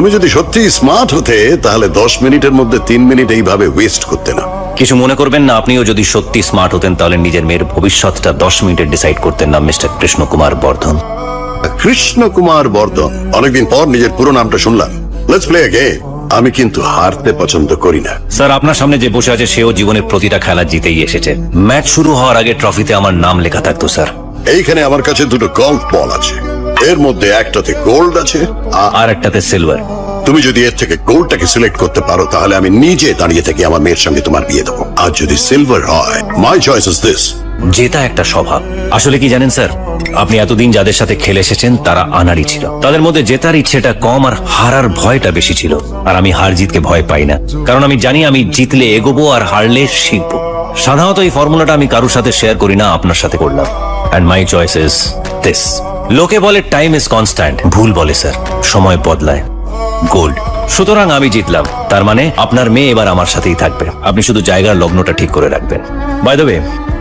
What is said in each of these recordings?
তুমি যদি সত্যি স্মার্ট হতে তাহলে 10 মিনিটের মধ্যে 3 মিনিট এইভাবে ওয়েস্ট করতে না। কিছু মনে করবেন না, আপনিও যদি সত্যি স্মার্ট হতেন তাহলে নিজের মেয়ের ভবিষ্যৎটা 10 মিনিটে ডিসাইড করতেন না, মিস্টার কৃষ্ণ কুমার বর্ধন। কৃষ্ণ কুমার বর্ধন, অনেকদিন পর নিজের পুরো নামটা শুনলাম। Let's play a game. আমি কিন্তু হারতে পছন্দ করি না। স্যার, আপনার সামনে যে বসে আছে সেও জীবনের প্রতিটা খেলা জিতেই এসেছে। ম্যাচ শুরু হওয়ার আগে ট্রফিতে আমার নাম লেখা থাকতো স্যার। এইখানে আমার কাছে দুটো গল্ফ বল আছে, এর মধ্যে একটাতে গোল্ড আছে আর একটাতে সিলভার। তুমি যদি এর থেকে গোল্ডটাকে সিলেক্ট করতে পারো তাহলে আমি নিজে দাঁড়িয়ে থেকে আমার মেয়ের সঙ্গে তোমার বিয়ে দেবো। আর যদি সিলভার হয়, মাই চয়েস ইজ দিস। জেতা একটা স্বভাব। আসলে কি জানেন স্যার, আপনি এতদিন যাদের সাথে খেলে এসেছেন তারা আনাড়ি ছিল। তাদের মধ্যে জেতার ইচ্ছেটা কম আর হারার ভয়টা বেশি ছিল। আর আমি হার জিতকে ভয় পাই না, কারণ আমি জানি আমি জিতলে এগোবো আর হারলে শিখবো। সাধারণত এই ফর্মুলাটা আমি কারোর সাথে শেয়ার করি না, আপনার সাথে করলাম। And my choice is this. লোকে বলে টাইম ইজ কনস্ট্যান্ট, ভুল বলে স্যার, সময় বদলায়। গোল্ড। সুতরাং আমি জিতলাম, তার মানে আপনার মেয়ে এবার আমার সাথেই থাকবে। আপনি শুধু জায়গার লগ্নটা ঠিক করে রাখবেন। By the way,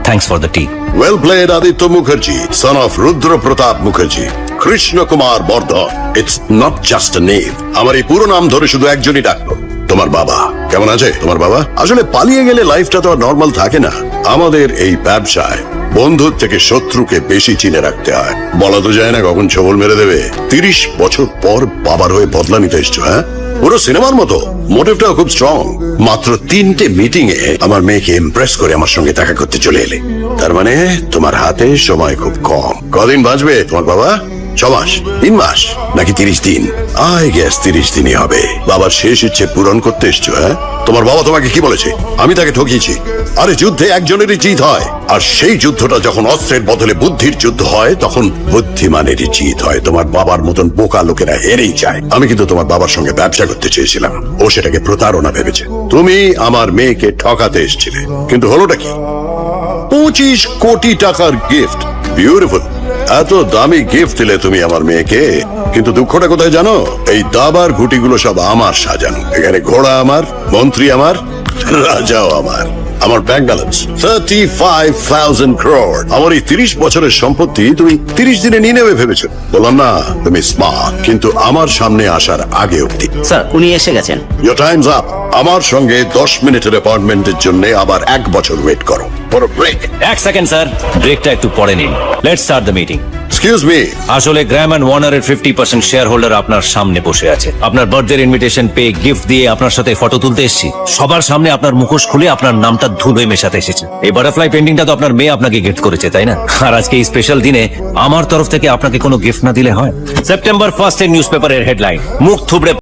thanks for the tea. Well played Aditya Mukherjee, son of Rudra Pratap Mukherjee. Krishna Kumar Bardhan, it's not just a name. আমার এই পুরো নাম ধরে শুধু একজনই ডাকলো, তোমার বাবা। কেমন আছে তোমার বাবা? আসলে পালিয়ে গেলে লাইফটা তো আর নর্মাল থাকে না। আমাদের এই ব্যবসায় বন্ধুর থেকে শত্রুকে বেশি চিনে রাখতে হয়। বলা তো যায় না কখন ছবল মেরে দেবে। 30 বছর পর বাবার হয়ে বদলা নিতে এসছো, হ্যাঁ? পুরো সিনেমার মতো। মোটিভটাও খুব স্ট্রং। মাত্র 3টে মিটিং এ আমার মেয়েকে ইমপ্রেস করে আমার সঙ্গে দেখা করতে চলে এলে। তার মানে তোমার হাতে সময় খুব কম। কদিন বাঁচবে তোমার বাবা? 6 মাস, 3 মাস, নাকি 30 দিন? আই গেস 30 দিনই হবে। বাবার শেষ ইচ্ছে পূরণ করতে এসছো, হ্যাঁ? তোমার বাবা তোমাকে কি বলেছে? আমি তাকে ঠকিয়েছি। আরে যুদ্ধে একজনেরই জিত হয়, আর সেই যুদ্ধটা যখন অস্ত্রের বদলে বুদ্ধির যুদ্ধ হয় তখন বুদ্ধিমানেরই জিত হয়। তোমার বাবার মতন বোকা লোকেরা হেরেই যায়। আমি কিন্তু তোমার বাবার সঙ্গে ব্যবসা করতে চেয়েছিলাম, ও সেটাকে প্রতারণা ভেবেছে। তুমি আমার মেয়েকে ঠকাতে এসেছিলে, কিন্তু হলোটা কি? 25 কোটি টাকার গিফট। বিউটিফুল। এত দামি গিফট দিলে তুমি আমার মেয়েকে, কিন্তু দুঃখটা কোথায় জানো? এই দাবার ঘুটিগুলো সব আমার সাজানো। এখানে ঘোড়া আমার, মন্ত্রী আমার, রাজাও আমার। আমার ব্যাংক ব্যালেন্স 35,000 crore। আমার এই 30 বছরের সম্পত্তি তুমি 30 দিনে নিয়ে নেবে ভেবেছো? বললাম না তুমি স্মার্ট, কিন্তু আমার সামনে আসার আগে অব্দি। স্যার, উনি এসে গেছেন। Your time's up. আমার সঙ্গে 10 মিনিটের অ্যাপয়েন্টমেন্টের জন্য আবার 1 বছর ওয়েট করো। For break. 1 সেকেন্ড স্যার, ব্রেকটা একটু পরে নিন। Let's start the meeting. Excuse me. আসলে গ্র্যাম অ্যান্ড ওয়ার্নারের 50% শেয়ার হোল্ডার আপনার সামনে বসে আছে। আপনার বার্থডে ইনভিটেশন পেয়ে গিফট দিয়ে আপনার সাথে ফটো তুলতে এসেছি। সবার সামনে আপনার মুখোশ খুলে আপনার নামটা ধুলোয় মেশাতে এসেছে। এই বাটারফ্লাই পেন্টিংটা তো আপনার মেয়ে আপনাকে গিফট করেছে, তাই না? আর আজকে এই স্পেশাল দিনে আমার তরফ থেকে আপনাকে কোনো গিফট না দিলে হয়? সেপ্টেম্বর 1 এর নিউজ পেপারের হেডলাইন, মুখ থুবড়ে